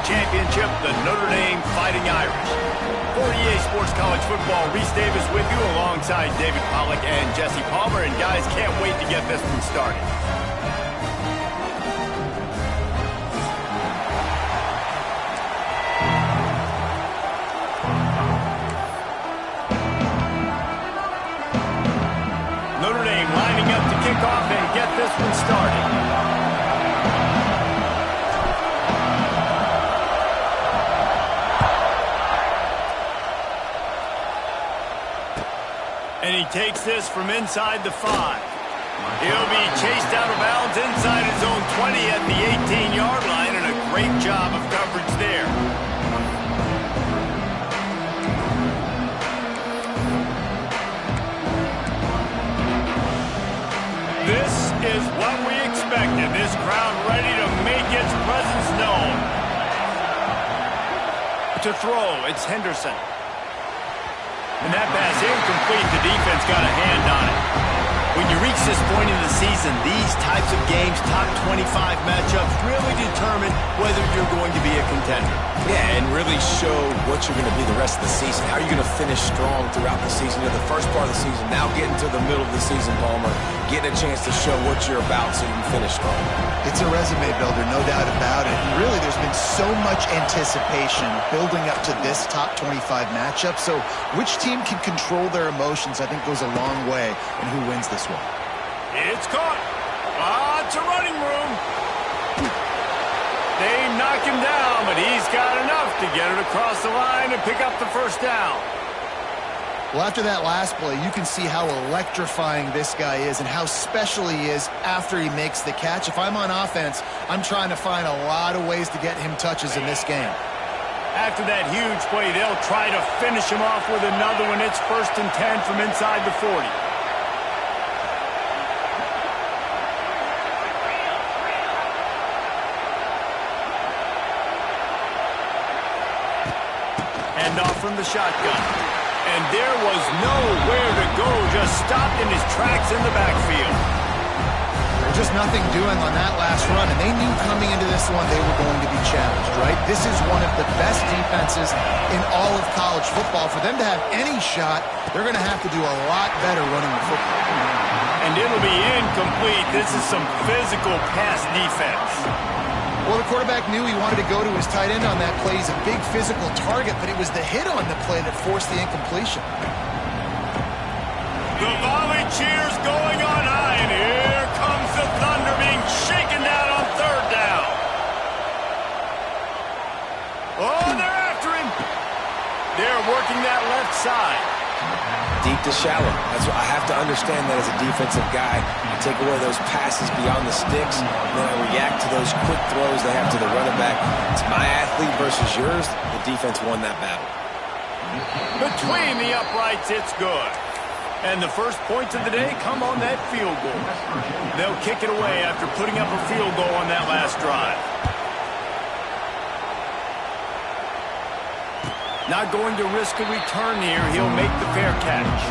championship, the Notre Dame Fighting Irish. For EA Sports College Football, Reese Davis with you alongside David Pollack and Jesse Palmer. And guys, can't wait to get this one started. Notre Dame lining up to kick off and get this one started. And he takes this from inside the 5. He'll be chased out of bounds inside his own 20 at the 18-yard line, and a great job of coverage there. This is what we expected. This crowd ready to make its presence known. To throw, it's Henderson. And that pass incomplete. The defense got a hand on it. When you reach this point in the season, these types of games, top 25 matchups, really determine whether you're going to be a contender. Yeah, and really show what you're going to be the rest of the season. How are you going to finish strong throughout the season? You know, the first part of the season, now getting to the middle of the season, Palmer, getting a chance to show what you're about so you can finish strong. It's a resume builder, no doubt about it. And really, there's been so much anticipation building up to this top 25 matchup. So which team can control their emotions, I think, goes a long way in who wins this one. It's caught. Lots of running room. They knock him down, but he's got enough to get it across the line and pick up the first down. Well, after that last play, you can see how electrifying this guy is and how special he is after he makes the catch. If I'm on offense, I'm trying to find a lot of ways to get him touches in this game. After that huge play, they'll try to finish him off with another one. It's 1st and 10 from inside the 40. Hand off from the shotgun. And there was nowhere to go, just stopped in his tracks in the backfield. There's just nothing doing on that last run, and they knew coming into this one they were going to be challenged, right? This is one of the best defenses in all of college football. For them to have any shot, they're going to have to do a lot better running the football. And it'll be incomplete. This is some physical pass defense. Well, the quarterback knew he wanted to go to his tight end on that play. He's a big physical target, but it was the hit on the play that forced the incompletion. The volley cheers going on high, and here comes the Thunder being shaken down on 3rd down. Oh, they're after him. They're working that left side. Deep to shallow. That's what I have to understand that as a defensive guy. I take away those passes beyond the sticks, and then I react to those quick throws they have to the running back. It's my athlete versus yours. The defense won that battle. Between the uprights, it's good. And the first points of the day come on that field goal. They'll kick it away after putting up a field goal on that last drive. Not going to risk a return here. He'll make the fair catch.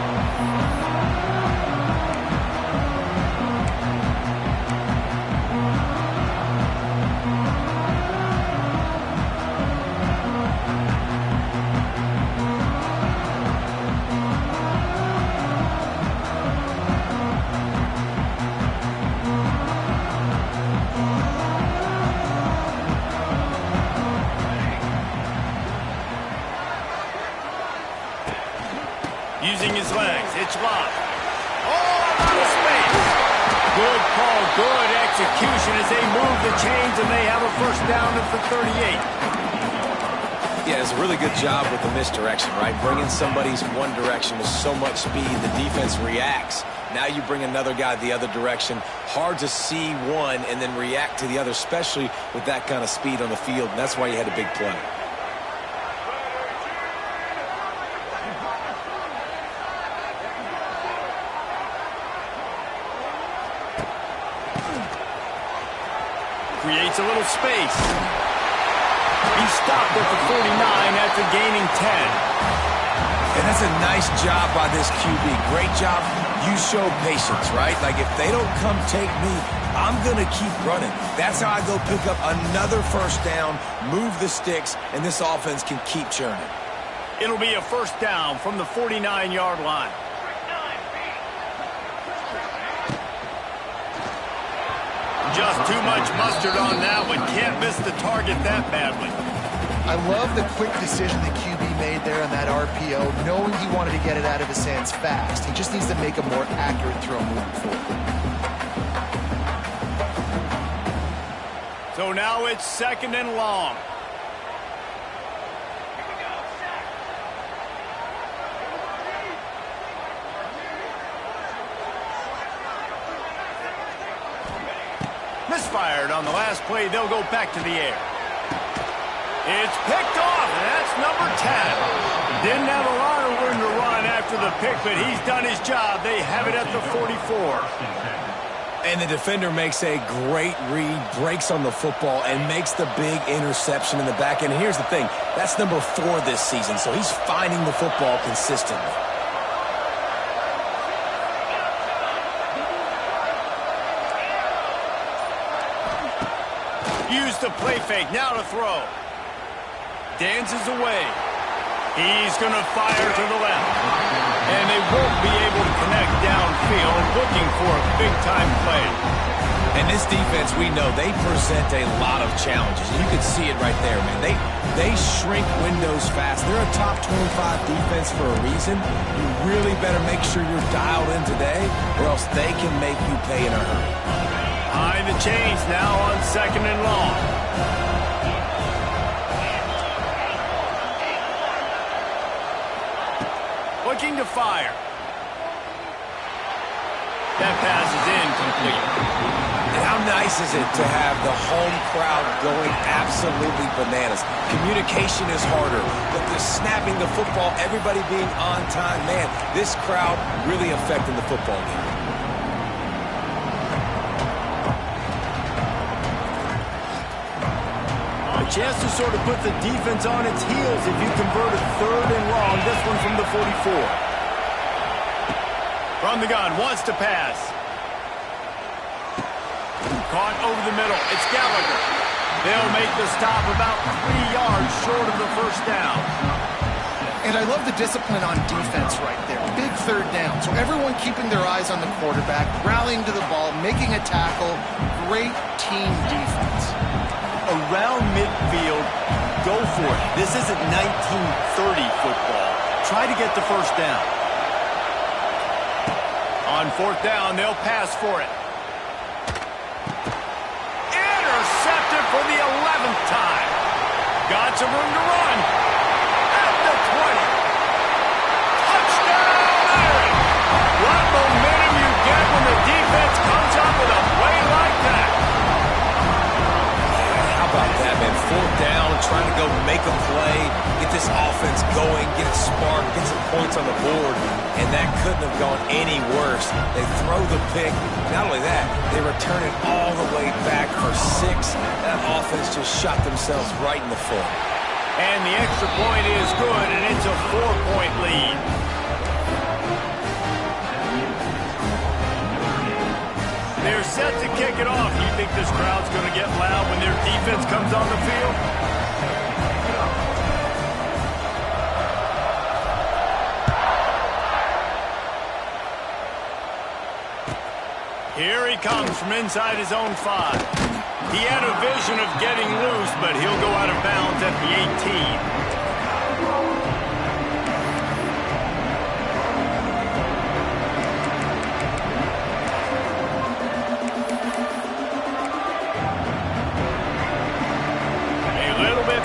Using his legs, it's locked. Oh, out of space. Good call, good execution as they move the chains, and they have a first down at the 38. Yeah, it's a really good job with the misdirection, right? Bringing somebody's one direction with so much speed, the defense reacts. Now you bring another guy the other direction. Hard to see one and then react to the other, especially with that kind of speed on the field. And that's why you had a big play. Creates a little space. He stopped at the 49 after gaining 10. And that's a nice job by this QB. Great job. You show patience, right? Like, if they don't come take me, I'm going to keep running. That's how I go pick up another first down, move the sticks, and this offense can keep churning. It'll be a first down from the 49-yard line. Just too much mustard on that one. Can't miss the target that badly. I love the quick decision the QB made there on that RPO, knowing he wanted to get it out of his hands fast. He just needs to make a more accurate throw moving forward. So now it's 2nd and long. Misfired on the last play. They'll go back to the air. It's picked off, and that's number 10. Didn't have a lot of room to run after the pick, but he's done his job. They have it at the 44. And the defender makes a great read, breaks on the football, and makes the big interception in the back end. And here's the thing, that's number 4 this season, so he's finding the football consistently. Use the play fake, now to throw. Dances away. He's going to fire to the left. And they won't be able to connect downfield, looking for a big-time play. And this defense, we know, they present a lot of challenges. You can see it right there, man. They shrink windows fast. They're a top 25 defense for a reason. You really better make sure you're dialed in today, or else they can make you pay in a hurry. Behind the chains now on 2nd and long. Looking to fire. That pass is incomplete. And how nice is it to have the home crowd going absolutely bananas? Communication is harder, but the snapping the football, everybody being on time, man, this crowd really affecting the football game. A chance to sort of put the defense on its heels if you convert a 3rd and long. This one from the 44. From the gun, wants to pass. Caught over the middle. It's Gallagher. They'll make the stop about 3 yards short of the first down. And I love the discipline on defense right there. Big 3rd down. So everyone keeping their eyes on the quarterback, rallying to the ball, making a tackle. Great team defense. Around midfield, go for it. This isn't 1930 football. Try to get the first down. On 4th down, they'll pass for it. Intercepted for the 11th time. Got some room to run. At the 20. Touchdown, Aaron. What momentum you get when the defense comes up with a play like that. About that, man. 4th down, trying to go make a play, get this offense going, get it sparked, get some points on the board, and that couldn't have gone any worse. They throw the pick. Not only that, they return it all the way back for 6. That offense just shot themselves right in the foot. And the extra point is good, and it's a 4-point lead. They're set to kick it off. You think this crowd's going to get loud when their defense comes on the field? Here he comes from inside his own 5. He had a vision of getting loose, but he'll go out of bounds at the 18.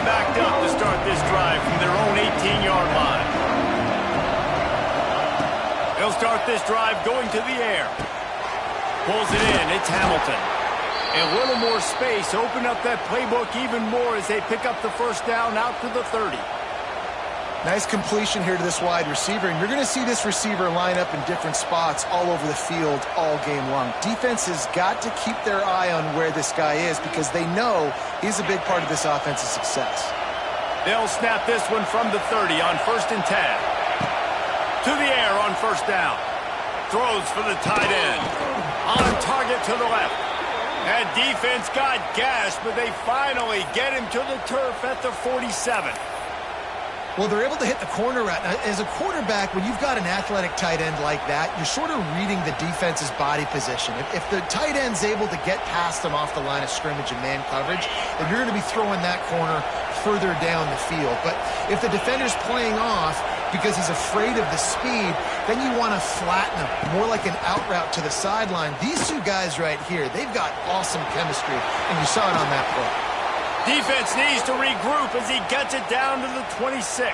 Backed up to start this drive from their own 18-yard line. They'll start this drive going to the air. Pulls it in. It's Hamilton. A little more space. Open up that playbook even more as they pick up the first down out to the 30. Nice completion here to this wide receiver, and you're going to see this receiver line up in different spots all over the field all game long. Defense has got to keep their eye on where this guy is because they know he's a big part of this offense's success. They'll snap this one from the 30 on 1st and 10. To the air on first down. Throws for the tight end. On target to the left. That defense got gashed, but they finally get him to the turf at the 47. Well, they're able to hit the corner route. Now, as a quarterback, when you've got an athletic tight end like that, you're sort of reading the defense's body position. If the tight end's able to get past them off the line of scrimmage and man coverage, then you're going to be throwing that corner further down the field. But if the defender's playing off because he's afraid of the speed, then you want to flatten him, more like an out route to the sideline. These two guys right here, they've got awesome chemistry, and you saw it on that play. Defense needs to regroup as he gets it down to the 26.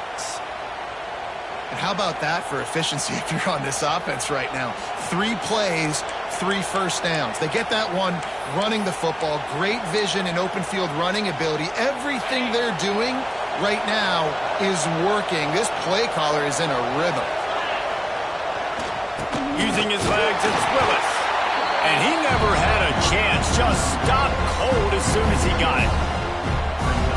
And how about that for efficiency if you're on this offense right now? 3 plays, 3 first downs. They get that one running the football. Great vision and open field running ability. Everything they're doing right now is working. This play caller is in a rhythm. Using his legs, it's Willis. And he never had a chance. Just stopped cold as soon as he got it.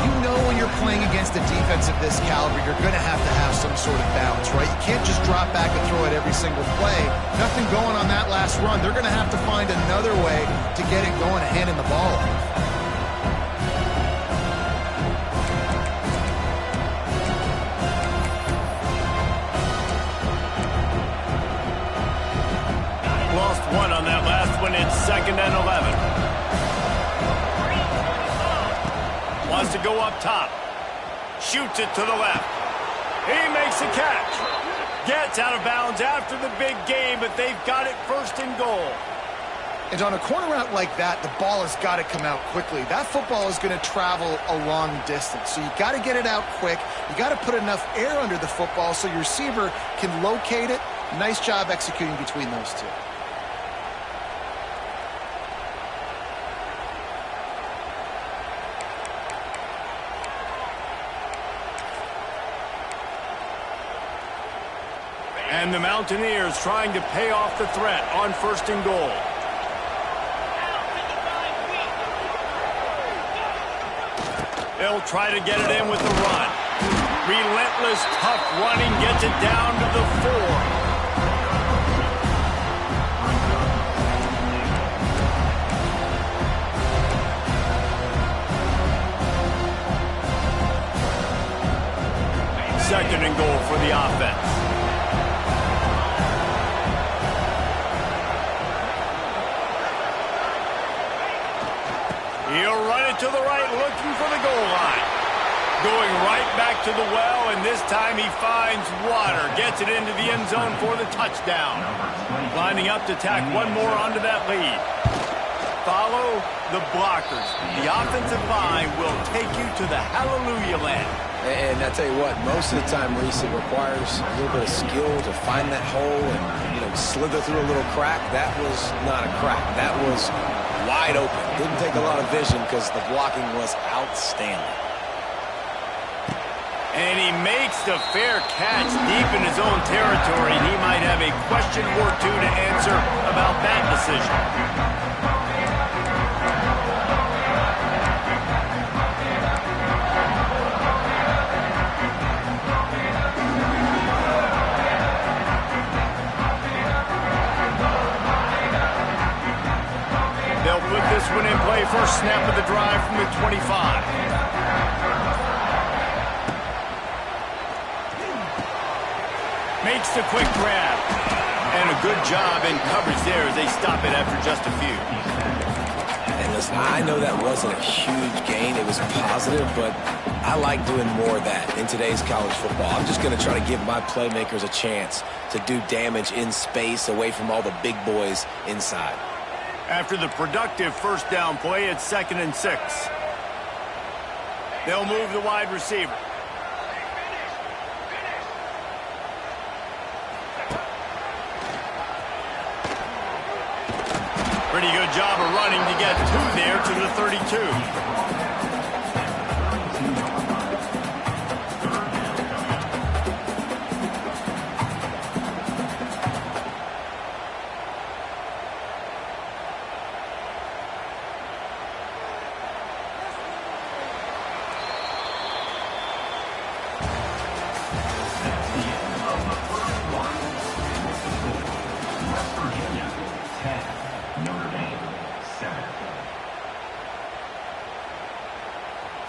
You know when you're playing against a defense of this caliber, you're going to have some sort of balance, right? You can't just drop back and throw it every single play. Nothing going on that last run. They're going to have to find another way to get it going and handing the ball off. Lost one on that last one. It's 2nd and 11. Wants to go up top. Shoots it to the left. He makes a catch. Gets out of bounds after the big game, but they've got it 1st and goal. And on a corner route like that, the ball has got to come out quickly. That football is going to travel a long distance, so you got to get it out quick. You got to put enough air under the football so your receiver can locate it. Nice job executing between those two. And the Mountaineers trying to pay off the threat on 1st and goal. They'll try to get it in with the run. Relentless, tough running gets it down to the 4. Second and goal for the offense. He'll run it to the right, looking for the goal line. Going right back to the well, and this time he finds water. Gets it into the end zone for the touchdown. Lining up to tack one more onto that lead. Follow the blockers. The offensive line will take you to the hallelujah land. And I tell you what, most of the time, Reese, it requires a little bit of skill to find that hole and, slither through a little crack. That was not a crack. That was wide open. Didn't take a lot of vision because the blocking was outstanding. And he makes the fair catch deep in his own territory. He might have a question or two to answer about that decision. They'll put this one in play. First snap of the drive from the 25. Makes the quick grab. And a good job in coverage there as they stop it after just a few. And listen, I know that wasn't a huge gain. It was positive, but I like doing more of that in today's college football. I'm just going to try to give my playmakers a chance to do damage in space away from all the big boys inside. After the productive first down play, it's 2nd and 6. They'll move the wide receiver. Pretty good job of running to get 2 there to the 32. 10, Notre Dame, 7.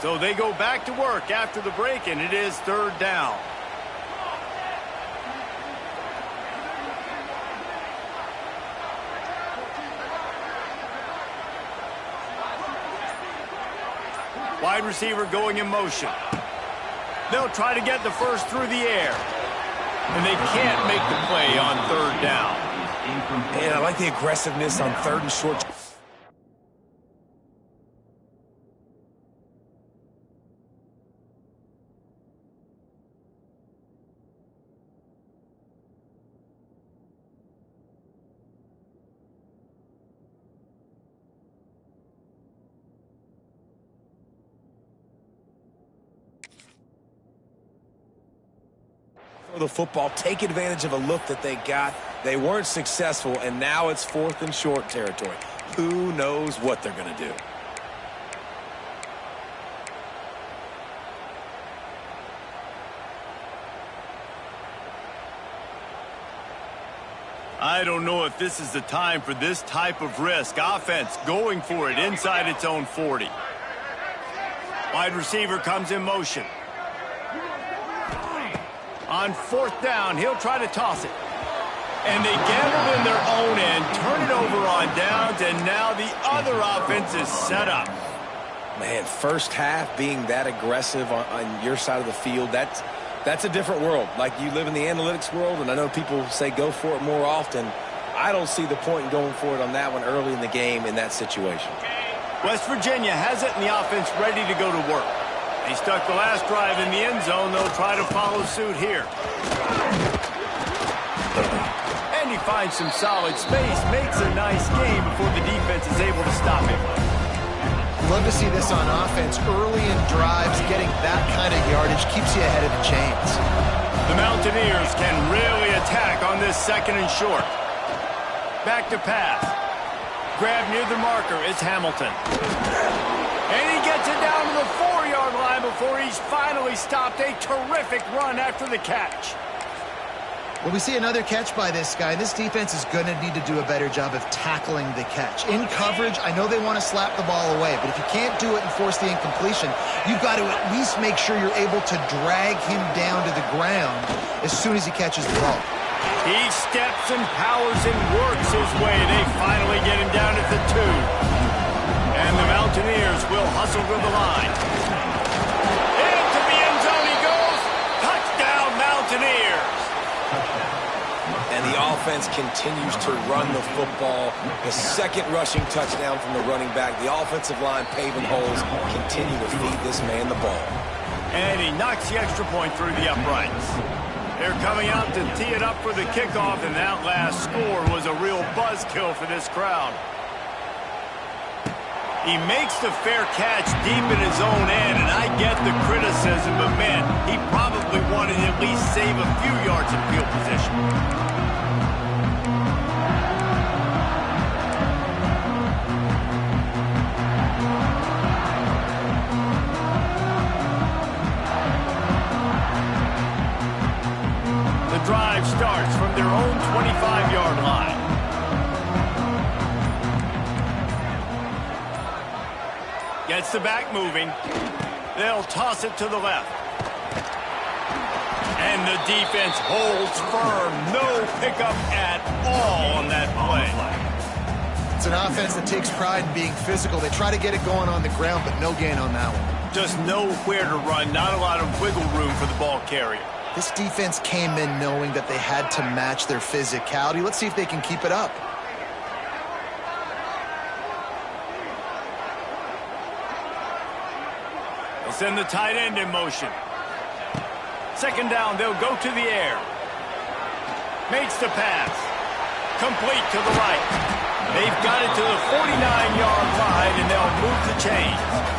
So they go back to work after the break, and it is 3rd down. Wide receiver going in motion. They'll try to get the first through the air. And they can't make the play on 3rd down. And I like the aggressiveness on 3rd and short. The football, take advantage of a look that they got. They weren't successful, and now it's 4th and short territory. Who knows what they're going to do? I don't know if this is the time for this type of risk. Offense going for it inside its own 40. Wide receiver comes in motion. On 4th down, he'll try to toss it. And they gamble in their own end, turn it over on downs, and now the other offense is set up. Man, first half being that aggressive on your side of the field, that's a different world. Like, you live in the analytics world, and I know people say go for it more often. I don't see the point in going for it on that one early in the game in that situation. West Virginia has it, and the offense ready to go to work. They stuck the last drive in the end zone. They'll try to follow suit here. And he finds some solid space, makes a nice game before the defense is able to stop him. Love to see this on offense. Early in drives, getting that kind of yardage keeps you ahead of the chains. The Mountaineers can really attack on this 2nd and short. Back to pass. Grab near the marker is Hamilton. And he gets it down to the 4-yard line before he's finally stopped. A terrific run after the catch. Well, we see another catch by this guy. This defense is going to need to do a better job of tackling the catch. In coverage, I know they want to slap the ball away, but if you can't do it and force the incompletion, you've got to at least make sure you're able to drag him down to the ground as soon as he catches the ball. He steps and powers and works his way. They finally get him down at the 2. And the Mountaineers will hustle to the line. Into the end zone he goes. Touchdown, Mountaineers. And the offense continues to run the football. The 2nd rushing touchdown from the running back. The offensive line paving holes. Continue to feed this man the ball. And he knocks the extra point through the uprights. They're coming out to tee it up for the kickoff, and that last score was a real buzzkill for this crowd. He makes the fair catch deep in his own end, and I get the criticism, but man, he probably wanted to at least save a few yards of field position. The drive starts from their own 25-yard line. Gets the back moving. They'll toss it to the left. And the defense holds firm. No pickup at all on that play. It's an offense that takes pride in being physical. They try to get it going on the ground, but no gain on that one. Just nowhere to run. Not a lot of wiggle room for the ball carrier. This defense came in knowing that they had to match their physicality. Let's see if they can keep it up. Send the tight end in motion. 2nd down, they'll go to the air. Makes the pass. Complete to the right. They've got it to the 49-yard line, and they'll move the chains.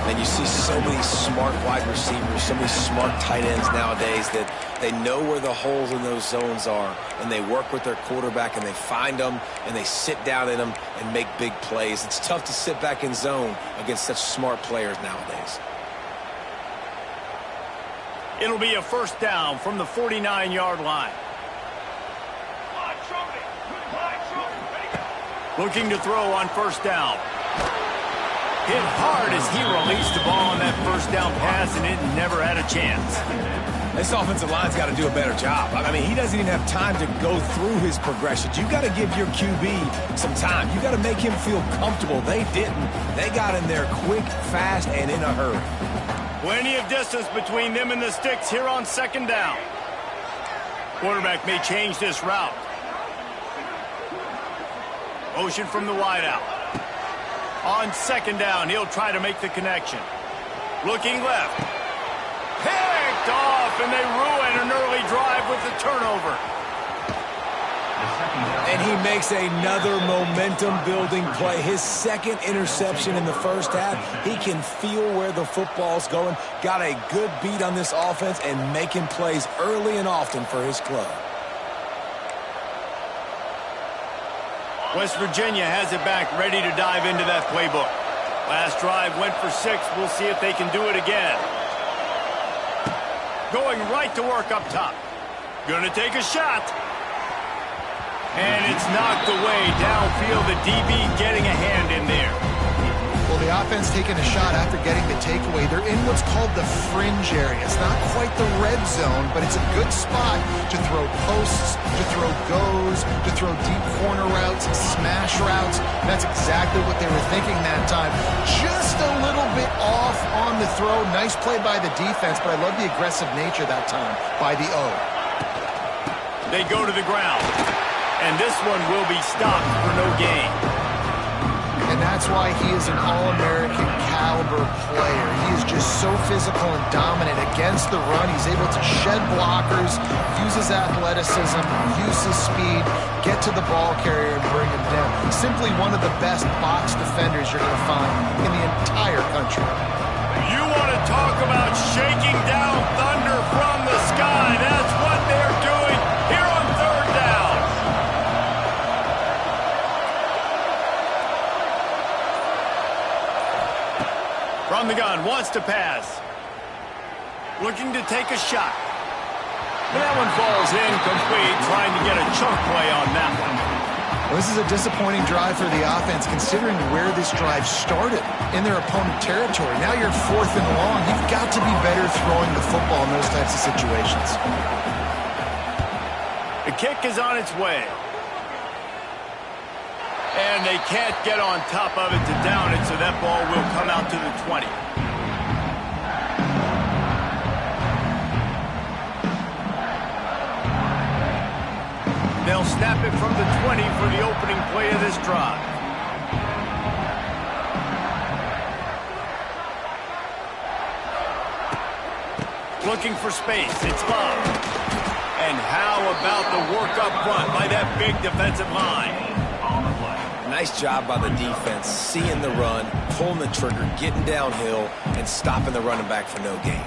And you see so many smart wide receivers, so many smart tight ends nowadays that they know where the holes in those zones are, and they work with their quarterback, and they find them, and they sit down in them and make big plays. It's tough to sit back in zone against such smart players nowadays. It'll be a 1st down from the 49-yard line. Looking to throw on first down. Hit hard as he released the ball on that first down pass, and it never had a chance. This offensive line's got to do a better job. I mean, he doesn't even have time to go through his progressions. You got to give your QB some time. You got to make him feel comfortable. They didn't. They got in there quick, fast, and in a hurry. Plenty of distance between them and the sticks here on second down. Quarterback may change this route. Motion from the wideout. On second down, he'll try to make the connection. Looking left. Picked off, and they ruin an early drive with the turnover. And he makes another momentum-building play. His second interception in the first half. He can feel where the football's going. Got a good beat on this offense and making plays early and often for his club. West Virginia has it back, ready to dive into that playbook. Last drive went for 6. We'll see if they can do it again. Going right to work up top. Gonna take a shot. And it's knocked away downfield. The DB getting a hand in there. Well, the offense taking a shot after getting the takeaway. They're in what's called the fringe area. It's not quite the red zone, but it's a good spot to throw posts, to throw goes, to throw deep corner routes, smash routes. That's exactly what they were thinking that time. Just a little bit off on the throw. Nice play by the defense, but I love the aggressive nature that time by the O. They go to the ground, and this one will be stopped for no gain. And that's why he is an All-American caliber player. He is just so physical and dominant against the run. He's able to shed blockers, use his athleticism, use his speed, get to the ball carrier and bring him down. Simply one of the best box defenders you're going to find in the entire country. You want to talk about shaking down thunder from the sky. That's what they're doing here on third down. From the gun, wants to pass. Looking to take a shot. That one falls incomplete, trying to get a chunk play on that one. Well, this is a disappointing drive for the offense, considering where this drive started in their opponent territory. Now you're 4th and long. You've got to be better throwing the football in those types of situations. The kick is on its way. And they can't get on top of it to down it, so that ball will come out to the 20. They'll snap it from the 20 for the opening play of this drive. Looking for space. It's Bob. And how about the work up front by that big defensive line? Nice job by the defense, seeing the run, pulling the trigger, getting downhill, and stopping the running back for no gain.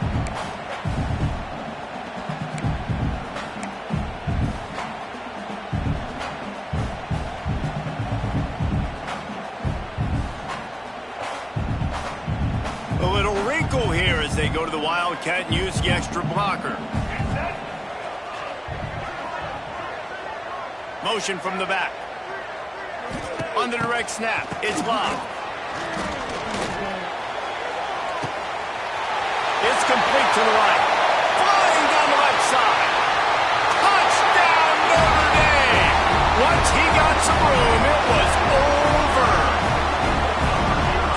A little wrinkle here as they go to the Wildcat and use the extra blocker. Motion from the back. On the direct snap, it's Bob. It's complete to the right. Flying down the left side. Touchdown, Notre Dame! Once he got some room, it was over.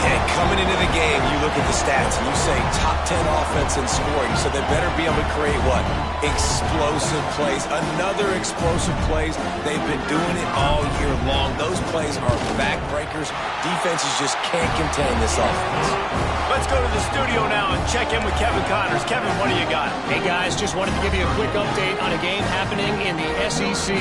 And coming into the game, you look at the stats and you say top 10 offense in scoring, so they better be able to create what? Explosive plays. Another explosive plays. They've been doing it all year long. Those plays are backbreakers. Defenses just can't contain this offense. Let's go to the studio now and check in with Kevin Connors. Kevin, what do you got? Hey, guys, just wanted to give you a quick update on a game happening in the SEC.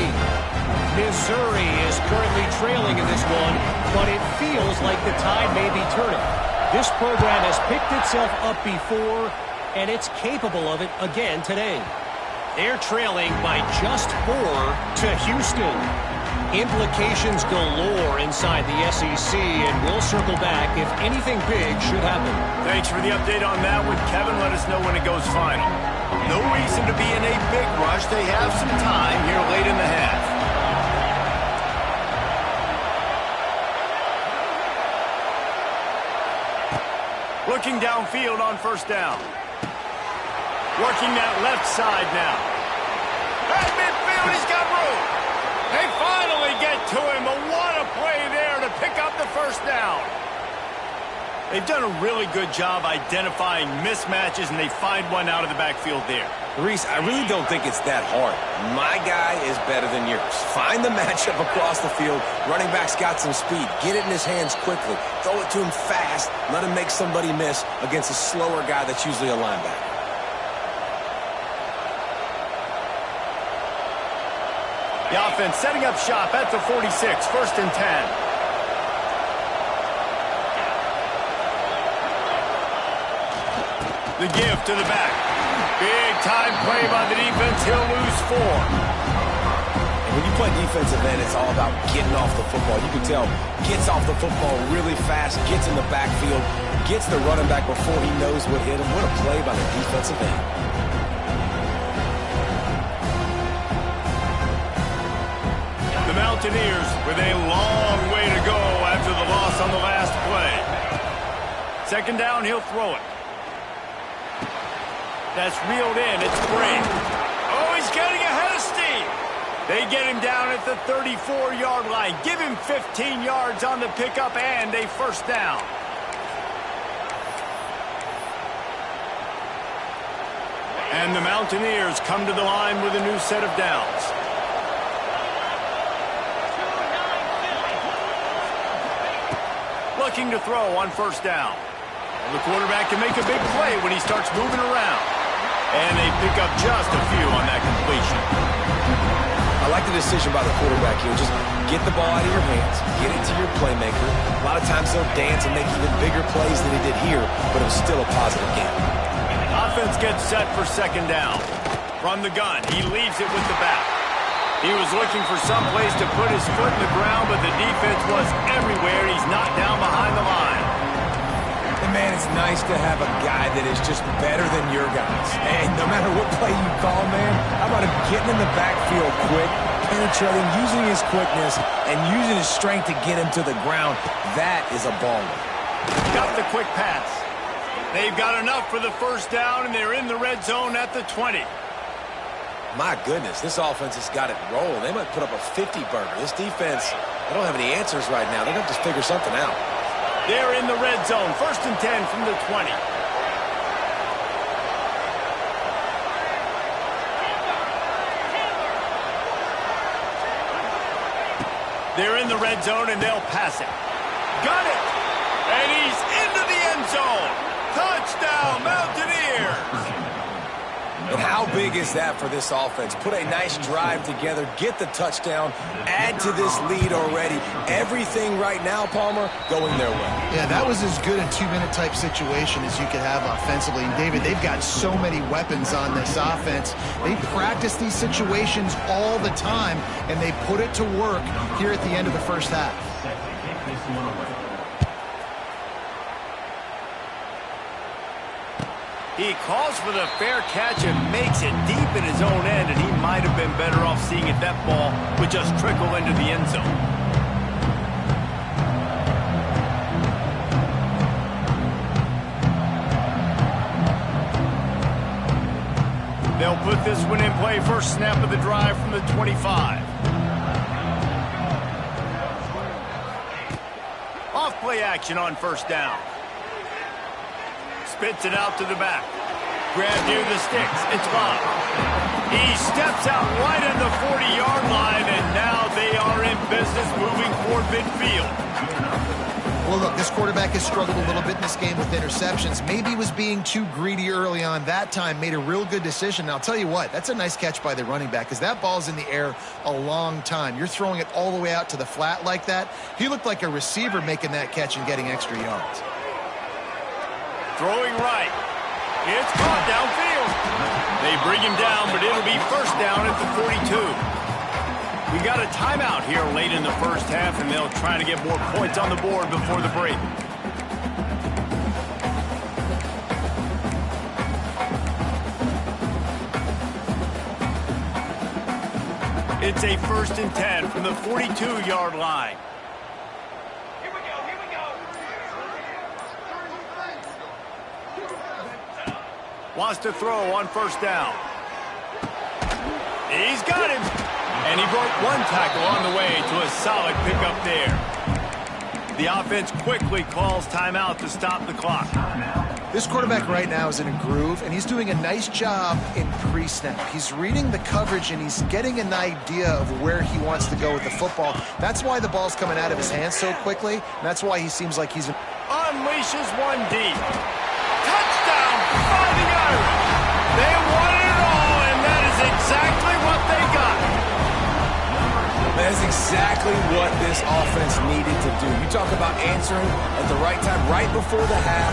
Missouri is currently trailing in this one, but it feels like the tide may be turning. This program has picked itself up before, and it's capable of it again today. They're trailing by just 4 to Houston. Implications galore inside the SEC, and we'll circle back if anything big should happen. Thanks for the update on that one, Kevin. Let us know when it goes final. No reason to be in a big rush. They have some time here late in the half. Looking downfield on first down. Working that left side now. At midfield, he's got room. They finally get to him, but what a play there to pick up the first down. They've done a really good job identifying mismatches, and they find one out of the backfield there. Reese, I really don't think it's that hard. My guy is better than yours. Find the matchup across the field. Running back's got some speed. Get it in his hands quickly. Throw it to him fast. Let him make somebody miss against a slower guy that's usually a linebacker. The offense setting up shop at the 46, 1st and 10. The give to the back. Big time play by the defense. He'll lose 4. When you play defensive end, it's all about getting off the football. You can tell, gets off the football really fast, gets in the backfield, gets the running back before he knows what hit him. What a play by the defensive end. The Mountaineers with a long way to go after the loss on the last play. 2nd down, he'll throw it. That's reeled in. It's Brady. Oh, he's getting ahead of steam. They get him down at the 34-yard line. Give him 15 yards on the pickup and a 1st down. And the Mountaineers come to the line with a new set of downs. Looking to throw on 1st down. The quarterback can make a big play when he starts moving around. And they pick up just a few on that completion. I like the decision by the quarterback here. Just get the ball out of your hands. Get it to your playmaker. A lot of times they'll dance and make even bigger plays than he did here, but it was still a positive game. Offense gets set for 2nd down. From the gun, he leaves it with the back. He was looking for some place to put his foot in the ground, but the defense was everywhere. He's knocked down behind the line. And man, it's nice to have a guy that is just better than your guys. And no matter what play you call, man, how about him getting in the backfield quick, penetrating, using his quickness, and using his strength to get him to the ground. That is a baller. Got the quick pass. They've got enough for the 1st down, and they're in the red zone at the 20. My goodness, this offense has got it rolling. They might put up a 50-burger. This defense, they don't have any answers right now. They're going to have to figure something out. They're in the red zone. 1st and 10 from the 20. They're in the red zone, and they'll pass it. Got it! And he's into the end zone. Touchdown, Mountaineers! And how big is that for this offense? Put a nice drive together, get the touchdown, add to this lead already. Everything right now, Palmer, going their way. Yeah, that was as good a 2-minute type situation as you could have offensively. And, David, they've got so many weapons on this offense. They practice these situations all the time, and they put it to work here at the end of the 1st half. He calls for the fair catch and makes it deep in his own end, and he might have been better off seeing if that ball would just trickle into the end zone. They'll put this one in play. 1st snap of the drive from the 25. Off play action on 1st down. Spits it out to the back. Grab near the sticks. It's Bob. He steps out right at the 40-yard line, and now they are in business moving toward midfield. Well, look, this quarterback has struggled a little bit in this game with interceptions. Maybe he was being too greedy early on that time, made a real good decision. And I'll tell you what, that's a nice catch by the running back because that ball's in the air a long time. You're throwing it all the way out to the flat like that. He looked like a receiver making that catch and getting extra yards. Throwing right. It's caught downfield. They bring him down, but it'll be 1st down at the 42. We got a timeout here late in the 1st half, and they'll try to get more points on the board before the break. It's a 1st and 10 from the 42-yard line. Wants to throw on first down. He's got him. And he broke one tackle on the way to a solid pickup there. The offense quickly calls timeout to stop the clock. This quarterback right now is in a groove, and he's doing a nice job in pre-snap. He's reading the coverage, and he's getting an idea of where he wants to go with the football. That's why the ball's coming out of his hands so quickly, and that's why he seems like he's... Unleashes one deep. Touchdown by the Irish. They wanted it all, and that is exactly what they got. That's exactly what this offense needed to do. You talk about answering at the right time, right before the half,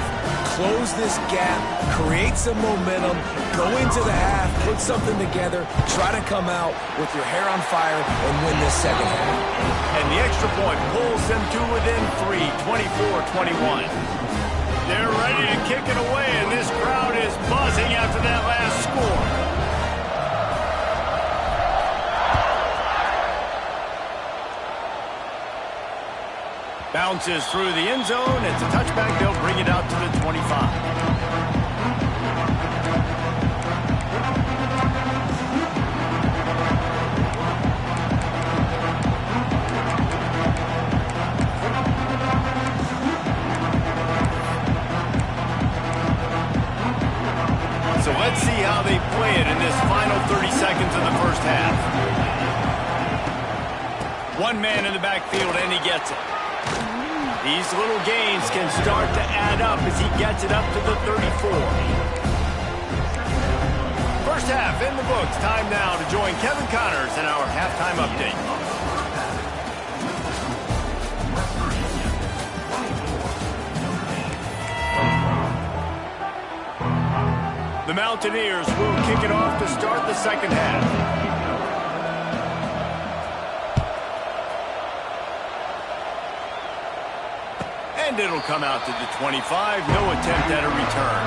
close this gap, create some momentum, go into the half, put something together, try to come out with your hair on fire and win this second half. And the extra point pulls them to within 3, 24-21. They're ready to kick it away, and this crowd is buzzing after that last score. Bounces through the end zone. It's a touchback. They'll bring it out to the 25. So let's see how they play it in this final 30 seconds of the first half. One man in the backfield, and he gets it. These little gains can start to add up as he gets it up to the 34. First half in the books. Time now to join Kevin Connors in our halftime update. The Mountaineers will kick it off to start the second half. And it'll come out to the 25. No attempt at a return.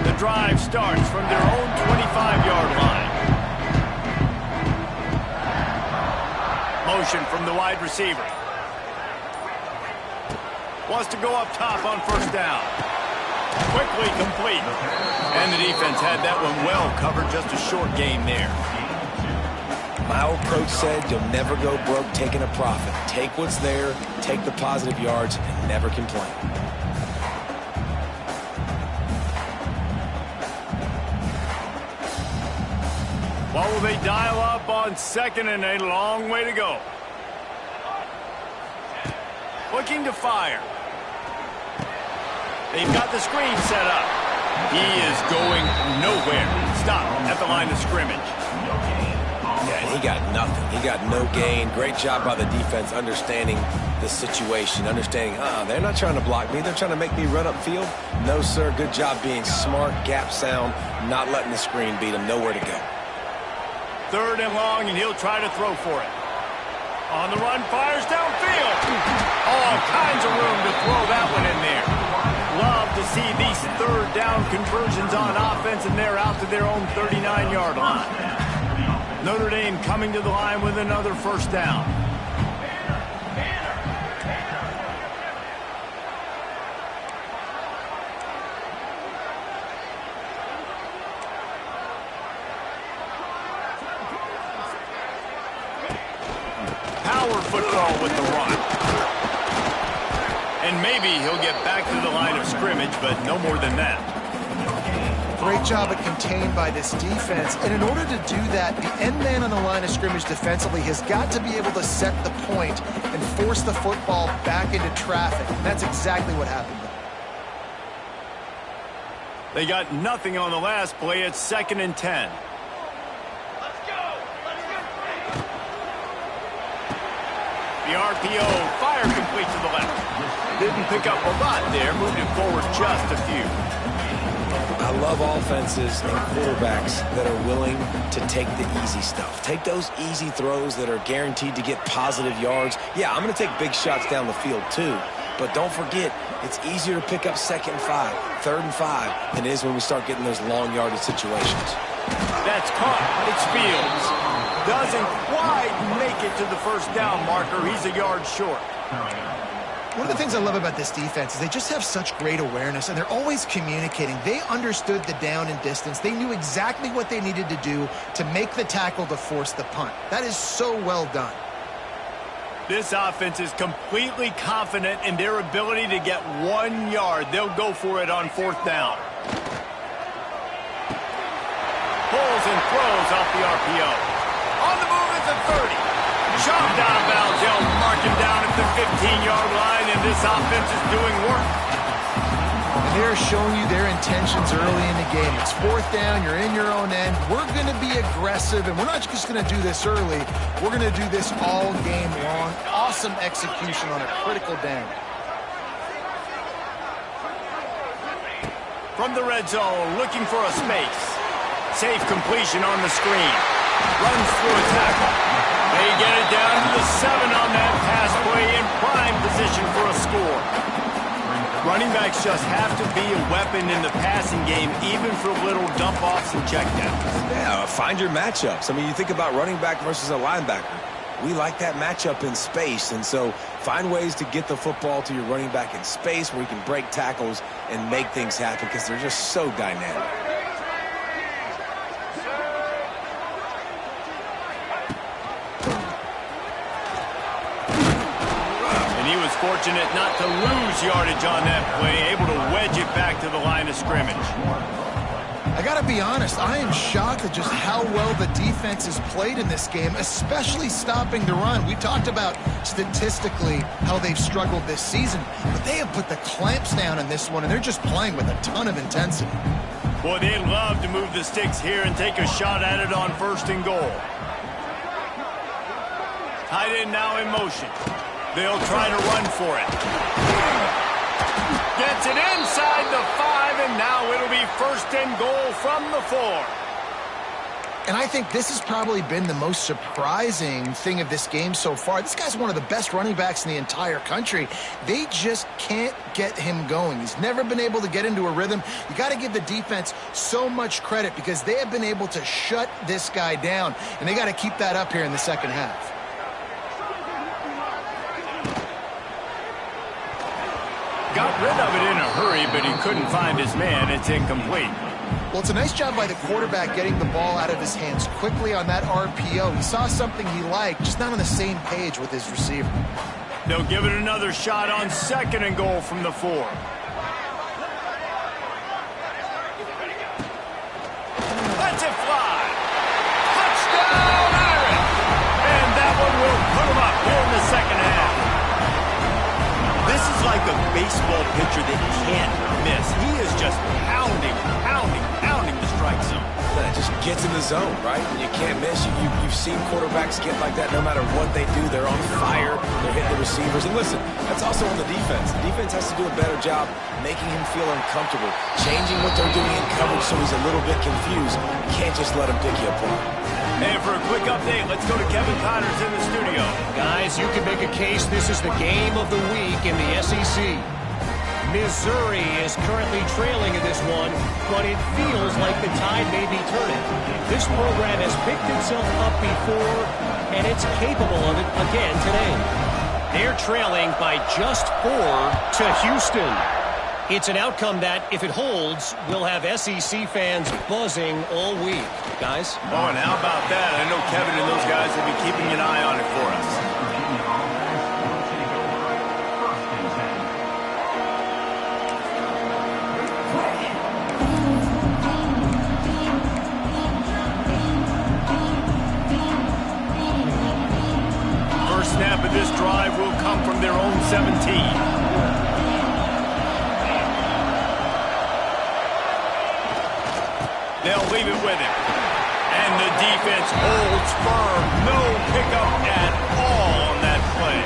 The drive starts from their own 25-yard line. Motion from the wide receiver. Wants to go up top on first down. Quickly complete. And the defense had that one well covered. Just a short gain there. My old coach said you'll never go broke taking a profit. Take what's there, take the positive yards, and never complain. What will they dial up on second and a long way to go? Looking to fire. They've got the screen set up. He is going nowhere. Stop at the line of scrimmage. Yeah, he got nothing. He got no gain. Great job by the defense understanding the situation, understanding, they're not trying to block me. They're trying to make me run upfield. No, sir. Good job being smart, gap sound, not letting the screen beat him. Nowhere to go. Third and long, and he'll try to throw for it. On the run, fires downfield. All kinds of room to throw that one in there. Love to see these third down conversions on offense, and they're out to their own 39-yard line. Notre Dame coming to the line with another first down. Power football with the run. And maybe he'll get back to the line of scrimmage, but no more than that. Great job at contained by this defense. And in order to do that, the end man on the line of scrimmage defensively has got to be able to set the point and force the football back into traffic. And that's exactly what happened. They got nothing on the last play. It's 2nd and 10. The RPO, fire complete to the left. Didn't pick up a lot there, moved it forward just a few. I love offenses and quarterbacks that are willing to take the easy stuff. Take those easy throws that are guaranteed to get positive yards. Yeah, I'm going to take big shots down the field too, But don't forget, it's easier to pick up 2nd and 5, 3rd and 5 than it is when we start getting those long yardage situations. That's caught. It's Fields. Doesn't quite make it to the first down marker. He's a yard short. One of the things I love about this defense is they just have such great awareness, and they're always communicating. They understood the down and distance. They knew exactly what they needed to do to make the tackle to force the punt. That is so well done. This offense is completely confident in their ability to get 1 yard. They'll go for it on 4th down. Pulls and throws off the RPO. On the move is a 30. Chopped out of bounds. They'll mark him down at the 15-yard line, and this offense is doing work. And they're showing you their intentions early in the game. It's 4th down. You're in your own end. We're going to be aggressive, and we're not just going to do this early. We're going to do this all game long. Awesome execution on a critical down. From the red zone, looking for a space. Safe completion on the screen. Runs through a tackle. They get it down to the 7 on that pass play in prime position for a score. Running backs just have to be a weapon in the passing game, even for little dump-offs and checkdowns. Yeah, find your matchups. I mean, you think about running back versus a linebacker. We like that matchup in space, and so find ways to get the football to your running back in space where you can break tackles and make things happen because they're just so dynamic. Fortunate not to lose yardage on that play, able to wedge it back to the line of scrimmage. I got to be honest, I am shocked at just how well the defense has played in this game, especially stopping the run. We talked about statistically how they've struggled this season, but they have put the clamps down in this one, and they're just playing with a ton of intensity. Boy, they'd love to move the sticks here and take a shot at it on 1st and goal. Tight end now in motion. They'll try to run for it. Gets it inside the 5, and now it'll be 1st and goal from the 4. And I think this has probably been the most surprising thing of this game so far. This guy's one of the best running backs in the entire country. They just can't get him going. He's never been able to get into a rhythm. You got to give the defense so much credit because they have been able to shut this guy down, and they got to keep that up here in the 2nd half. Got rid of it in a hurry, but he couldn't find his man. It's incomplete. Well, it's a nice job by the quarterback getting the ball out of his hands quickly on that RPO. He saw something he liked, just not on the same page with his receiver. They'll give it another shot on 2nd and goal from the 4. Let's it fly. Touchdown, Irish! And that one will put him up here in the 2nd half. This is like a baseball pitcher that can't miss. He is just pounding the strike zone. It just gets in the zone, right? And you can't miss. You've seen quarterbacks get like that no matter what they do. They're on fire. They're hitting the receivers. And listen, that's also on the defense. The defense has to do a better job making him feel uncomfortable, changing what they're doing in coverage so he's a little bit confused. You can't just let him pick you apart. And for a quick update, let's go to Kevin Connors in the studio. Guys, you can make a case this is the game of the week in the SEC. Missouri is currently trailing in this one, but it feels like the tide may be turning. This program has picked itself up before, and it's capable of it again today. They're trailing by just 4 to Houston. It's an outcome that, if it holds, will have SEC fans buzzing all week. Guys? Oh, and how about that? I know Kevin and those guys will be keeping an eye on it for us. Snap of this drive will come from their own 17. They'll leave it with him. And the defense holds firm. No pickup at all on that play.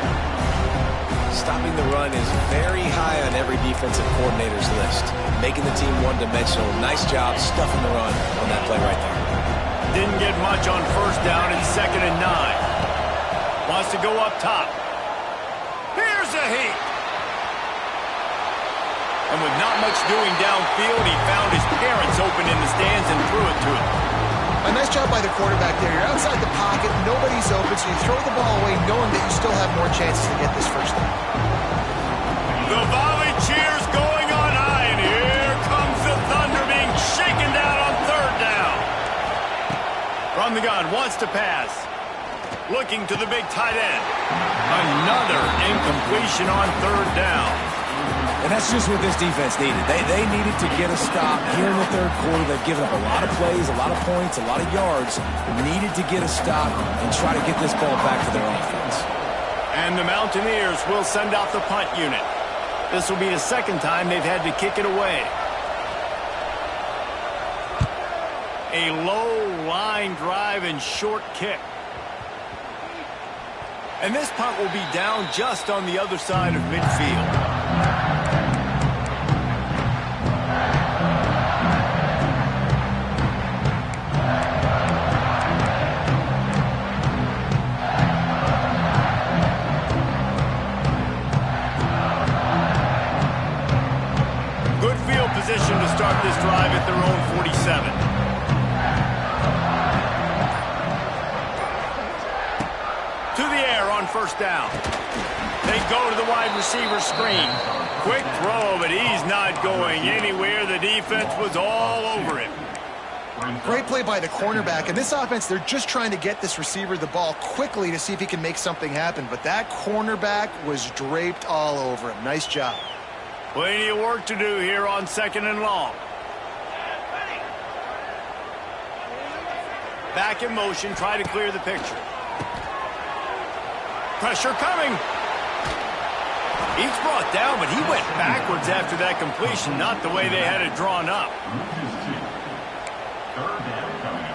Stopping the run is very high on every defensive coordinator's list. Making the team one-dimensional. Nice job stuffing the run on that play right there. Didn't get much on 1st down and 2nd and 9. Wants to go up top. Here's a heat. And with not much doing downfield, he found his parents open in the stands and threw it to him. A nice job by the quarterback there. You're outside the pocket, nobody's open, so you throw the ball away knowing that you still have more chances to get this first down. The volley cheers going on high, and here comes the Thunder being shaken down on third down. From the gun, wants to pass. Looking to the big tight end. Another incompletion on third down. And that's just what this defense needed. They needed to get a stop here in the third quarter. They've given up a lot of plays, a lot of points, a lot of yards. Needed to get a stop and try to get this ball back to their offense. And the Mountaineers will send out the punt unit. This will be the second time they've had to kick it away. A low line drive and short kick. And this punt will be down just on the other side of midfield. Position to start this drive at their own 47. To the air on first down. They go to the wide receiver screen. Quick throw, but he's not going anywhere. The defense was all over him. Great play by the cornerback. In this offense, they're just trying to get this receiver the ball quickly to see if he can make something happen. But that cornerback was draped all over him. Nice job. Plenty of work to do here on second and long. Back in motion, try to clear the picture. Pressure coming. He's brought down, but he went backwards after that completion, not the way they had it drawn up. Third down coming up.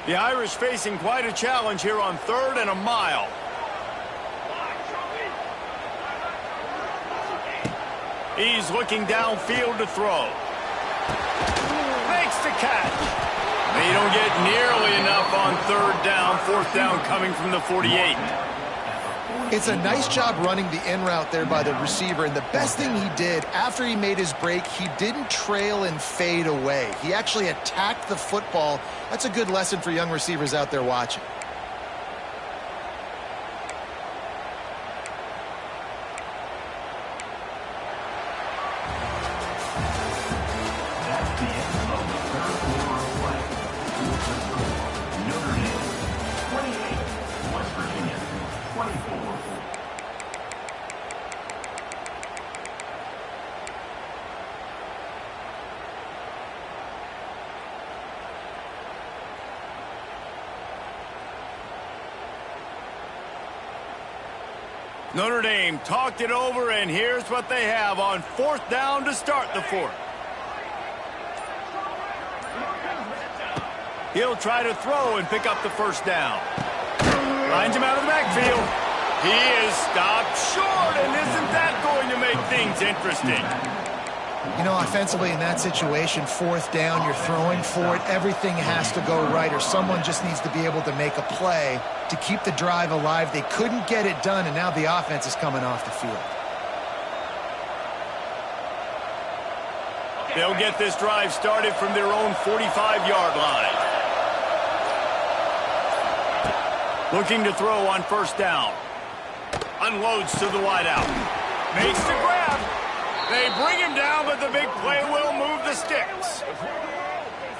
The Irish facing quite a challenge here on third and a mile. He's looking downfield to throw. Makes the catch. They don't get nearly enough on third down. Fourth down coming from the 48. It's a nice job running the in route there by the receiver, and the best thing he did after he made his break, he didn't trail and fade away. He actually attacked the football. That's a good lesson for young receivers out there watching. That's the end of the third quarter of play. Notre Dame, 28. West Virginia, 24. Notre Dame talked it over, and here's what they have on fourth down to start the fourth. He'll try to throw and pick up the first down. Finds him out of the backfield. He is stopped short, and isn't that going to make things interesting? You know, offensively in that situation, fourth down, you're throwing for it. Everything has to go right, or someone just needs to be able to make a play to keep the drive alive. They couldn't get it done, and now the offense is coming off the field. They'll get this drive started from their own 45-yard line. Looking to throw on first down. Unloads to the wideout. Makes the grab. They bring him down, but the big play will move the sticks.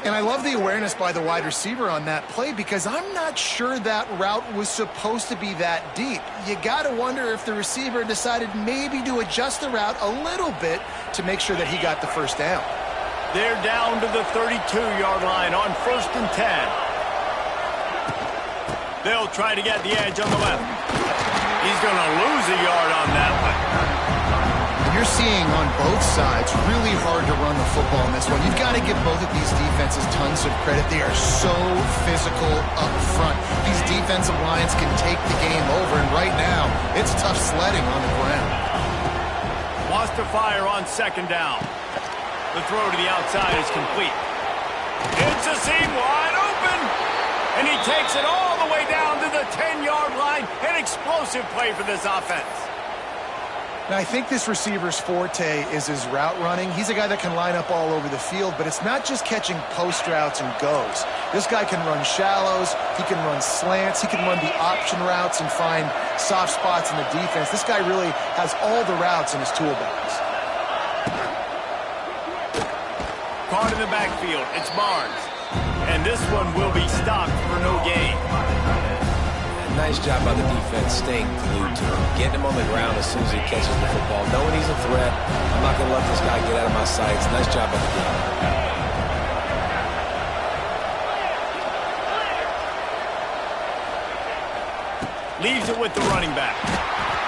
And I love the awareness by the wide receiver on that play, because I'm not sure that route was supposed to be that deep. You got to wonder if the receiver decided maybe to adjust the route a little bit to make sure that he got the first down. They're down to the 32-yard line on first and 10. They'll try to get the edge on the left. He's going to lose a yard on that one. You're seeing on both sides really hard to run the football in this one. You've got to give both of these defenses tons of credit. They are so physical up front. These defensive lines can take the game over, and right now it's tough sledding on the ground. Wants to fire on second down. The throw to the outside is complete. It's a seam wide open. And he takes it all the way down to the 10-yard line. An explosive play for this offense. Now, I think this receiver's forte is his route running. He's a guy that can line up all over the field, but it's not just catching post routes and goes. This guy can run shallows, he can run slants, he can run the option routes and find soft spots in the defense. This guy really has all the routes in his toolbox. Caught in the backfield, it's Barnes. And this one will be stopped for no gain. Nice job by the defense staying glued to him, getting him on the ground as soon as he catches the football, knowing he's a threat. I'm not going to let this guy get out of my sights. Nice job by the defense. Leaves it with the running back.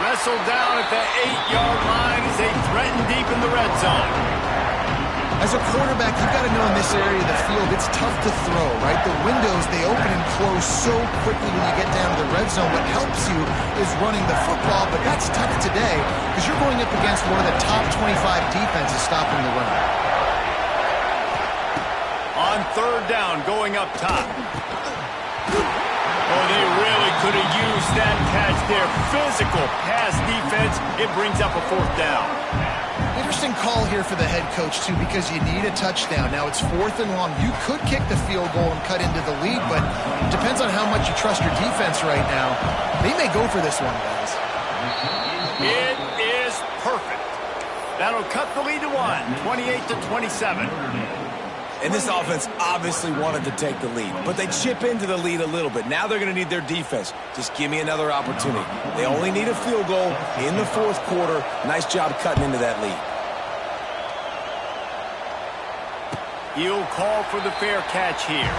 Wrestled down at the 8-yard line as they threaten deep in the red zone. As a quarterback, you've got to know in this area of the field, it's tough to throw, right? The windows, they open and close so quickly when you get down to the red zone. What helps you is running the football, but that's tough today because you're going up against one of the top 25 defenses stopping the run. On third down, going up top. Oh, they really could have used that catch there. Physical pass defense. It brings up a fourth down. Interesting call here for the head coach, too, because you need a touchdown. Now, it's 4th and long. You could kick the field goal and cut into the lead, but it depends on how much you trust your defense right now. They may go for this one, guys. It is perfect. That'll cut the lead to 28-27. And this offense obviously wanted to take the lead, but they chip into the lead a little bit. Now they're going to need their defense. Just give me another opportunity. They only need a field goal in the 4th quarter. Nice job cutting into that lead. He'll call for the fair catch here.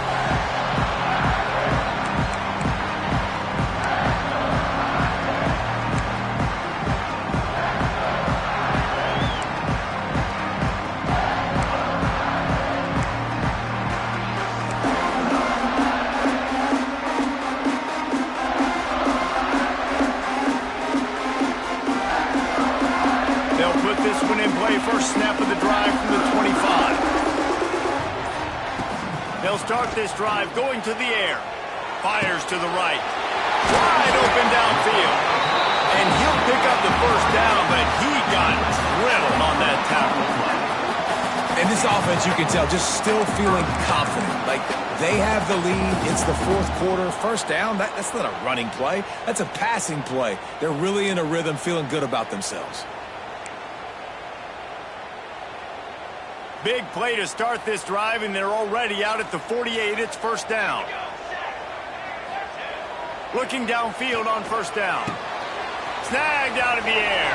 First snap of the drive from the 25. They'll start this drive going to the air. Fires to the right. Wide open downfield. And he'll pick up the first down, but he got drilled on that tackle play. And this offense, you can tell, just still feeling confident. Like, they have the lead. It's the 4th quarter. First down, that's not a running play. That's a passing play. They're really in a rhythm, feeling good about themselves. Big play to start this drive, and they're already out at the 48. It's first down. Looking downfield on first down. Snagged out of the air.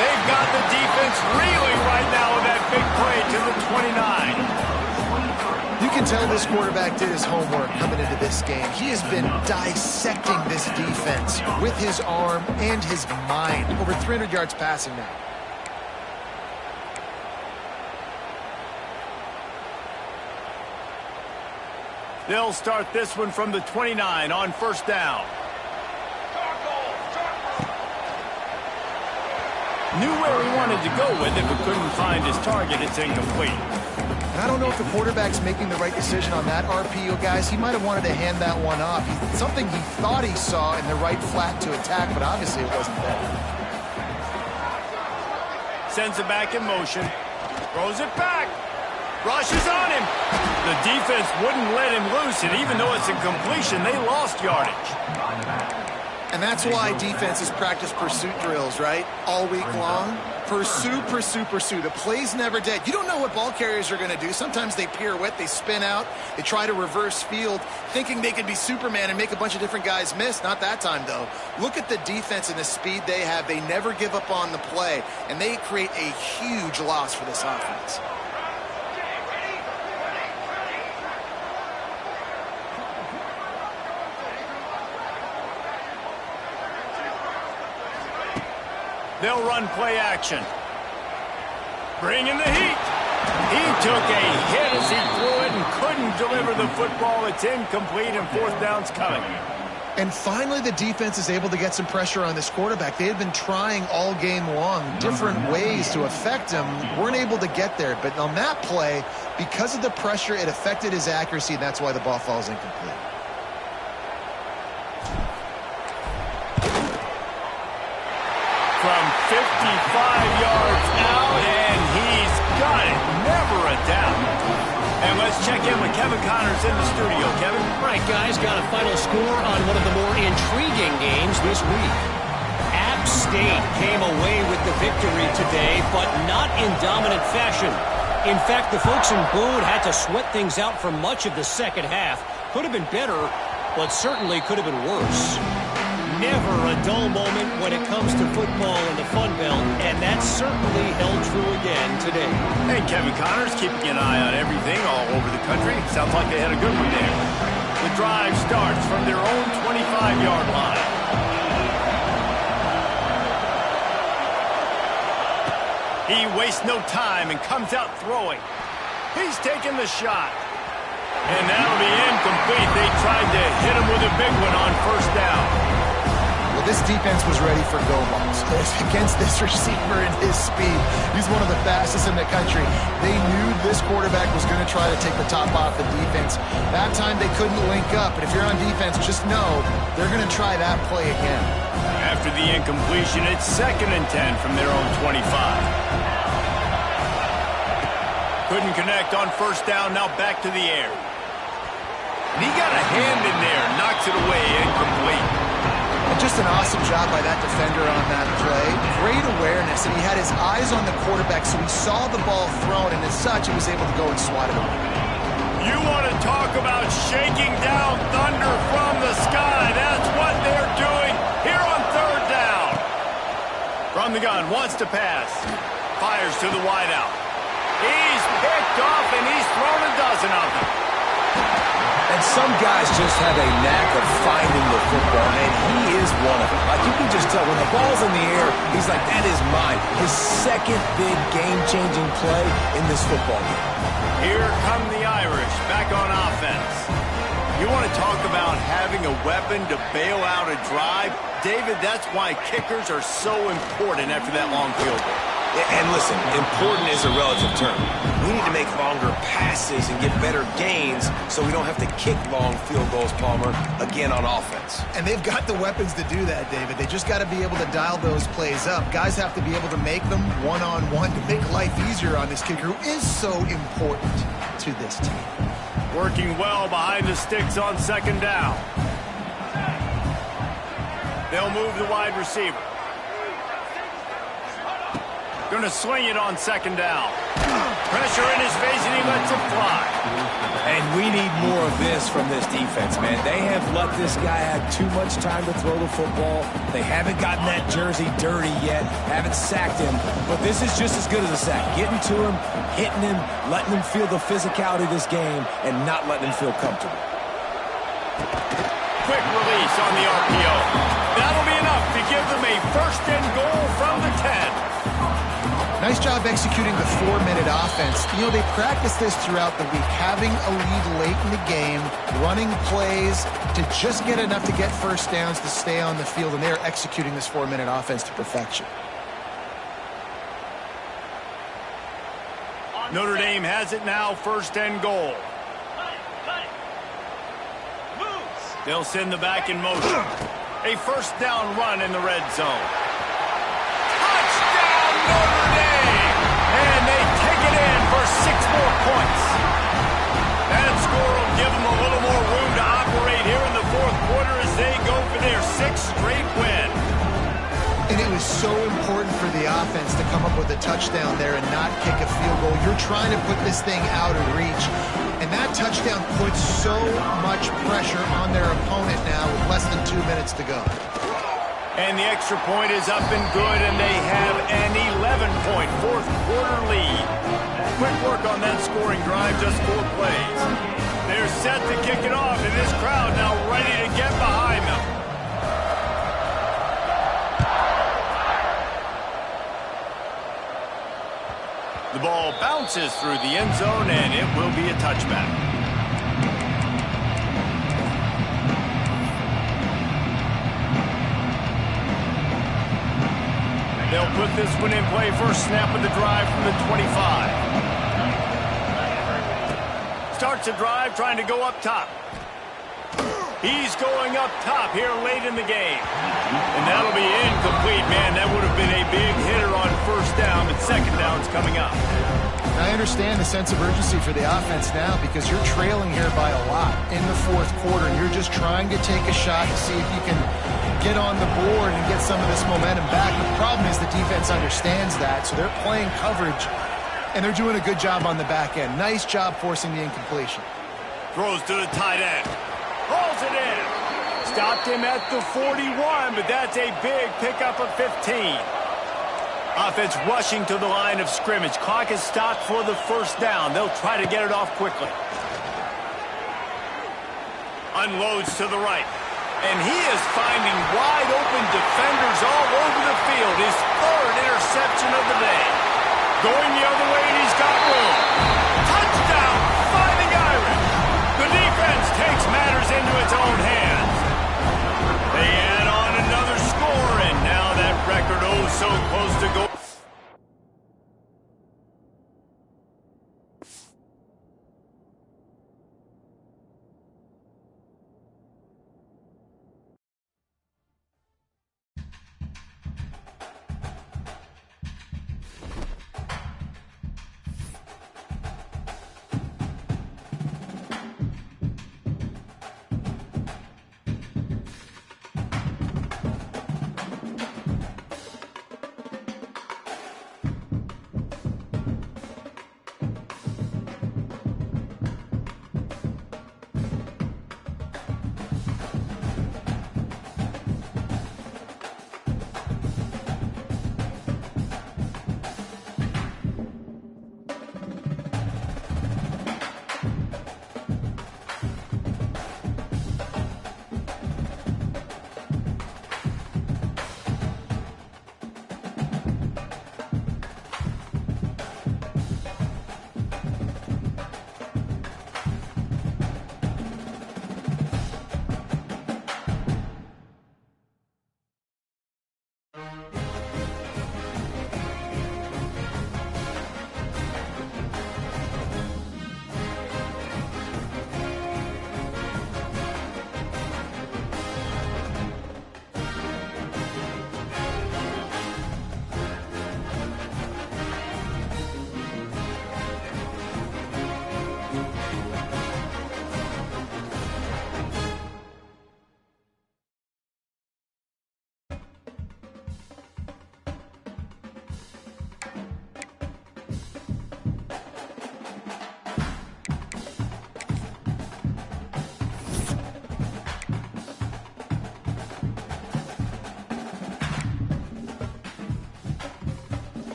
They've got the defense reeling right now with that big play to the 29. You can tell this quarterback did his homework coming into this game. He has been dissecting this defense with his arm and his mind. Over 300 yards passing now. They'll start this one from the 29 on first down. Knew where he wanted to go with it, but couldn't find his target. It's incomplete. And I don't know if the quarterback's making the right decision on that RPO, guys. He might have wanted to hand that one off. Something he thought he saw in the right flat to attack, but obviously it wasn't there. Sends it back in motion. Throws it back. Rushes on him. The defense wouldn't let him loose, and even though it's a completion, they lost yardage. And that's why defenses practice pursuit drills, right? All week long. Pursue, pursue, pursue. The play's never dead. You don't know what ball carriers are going to do. Sometimes they pirouette, they spin out, they try to reverse field, thinking they could be Superman and make a bunch of different guys miss. Not that time, though. Look at the defense and the speed they have. They never give up on the play, and they create a huge loss for this offense. They'll run play action. Bring in the heat. He took a hit as he threw it and couldn't deliver the football. It's incomplete, and fourth down's coming. And finally, the defense is able to get some pressure on this quarterback. They had been trying all game long, different ways to affect him. Weren't able to get there. But on that play, because of the pressure, it affected his accuracy, and that's why the ball falls incomplete. From 55 yards out, and he's got it. Never a doubt. And let's check in with Kevin Connors in the studio. Kevin? All right, guys, got a final score on one of the more intriguing games this week. App State came away with the victory today, but not in dominant fashion. In fact, the folks in Boone had to sweat things out for much of the second half. Could have been better, but certainly could have been worse. Never a dull moment when it comes to football in the Fun Belt, and that certainly held true again today. Hey, Kevin Connors keeping an eye on everything all over the country. Sounds like they had a good one there. The drive starts from their own 25-yard line. He wastes no time and comes out throwing. He's taking the shot. And that'll be incomplete. They tried to hit him with a big one on first down. Well, this defense was ready for go balls against this receiver and his speed. He's one of the fastest in the country. They knew this quarterback was going to try to take the top off the defense. That time they couldn't link up, but if you're on defense, just know they're going to try that play again. After the incompletion, it's 2nd and 10 from their own 25. Couldn't connect on first down, now back to the air. And he got a hand in there, knocks it away, incomplete. And just an awesome job by that defender on that play. Great awareness, and he had his eyes on the quarterback, so he saw the ball thrown, and as such, he was able to go and swat it away. You want to talk about shaking down thunder from the sky. That's what they're doing here on 3rd down. From the gun, wants to pass. Fires to the wideout. He's picked off, and he's thrown a dozen of them. And some guys just have a knack of finding the football, and he is one of them. Like, you can just tell when the ball's in the air, he's like, that is mine. His second big game-changing play in this football game. Here come the Irish back on offense. You want to talk about having a weapon to bail out a drive? David, that's why kickers are so important after that long field goal. And listen, important is a relative term. We need to make longer passes and get better gains so we don't have to kick long field goals, Palmer, again on offense. And they've got the weapons to do that, David. They just got to be able to dial those plays up. Guys have to be able to make them one-on-one to make life easier on this kicker who is so important to this team. Working well behind the sticks on 2nd down. They'll move the wide receiver. Going to swing it on 2nd down. Pressure in his face, and he lets it fly. And we need more of this from this defense, man. They have let this guy have too much time to throw the football. They haven't gotten that jersey dirty yet, haven't sacked him. But this is just as good as a sack. Getting to him, hitting him, letting him feel the physicality of this game, and not letting him feel comfortable. Quick release on the RPO. That'll be enough to give them a 1st and goal from the 10. Nice job executing the 4-minute offense. You know, they practiced this throughout the week, having a lead late in the game, running plays to just get enough to get first downs to stay on the field, and they're executing this 4-minute offense to perfection. Notre Dame has it now, 1st and goal. They'll send the back in motion. A 1st down run in the red zone. Touchdown, Notre Dame! And they take it in for 6 more points. That score will give them a little more room to operate here in the 4th quarter as they go for their 6th straight win. And it was so important for the offense to come up with a touchdown there and not kick a field goal. You're trying to put this thing out of reach. And that touchdown puts so much pressure on their opponent now with less than 2 minutes to go. And the extra point is up and good, and they have an 11-point 4th quarter lead. Quick work on that scoring drive, just 4 plays. They're set to kick it off, and this crowd now ready to get behind them. The ball bounces through the end zone, and it will be a touchback. put this one in play. First snap of the drive from the 25. Starts the drive trying to go up top. He's going up top here late in the game. And that'll be incomplete, man. That would have been a big hitter on first down, but second down's coming up. I understand the sense of urgency for the offense now because you're trailing here by a lot in the fourth quarter, and you're just trying to take a shot to see if you can get on the board and get some of this momentum back. The problem is the defense understands that, so they're playing coverage, and they're doing a good job on the back end. Nice job forcing the incompletion. Throws to the tight end. Rolls it in. Stopped him at the 41, but that's a big pickup of 15. Offense rushing to the line of scrimmage. Clock is stopped for the first down. They'll try to get it off quickly. Unloads to the right. And he is finding wide open defenders all over the field. His third interception of the day. Going the other way, and he's got room.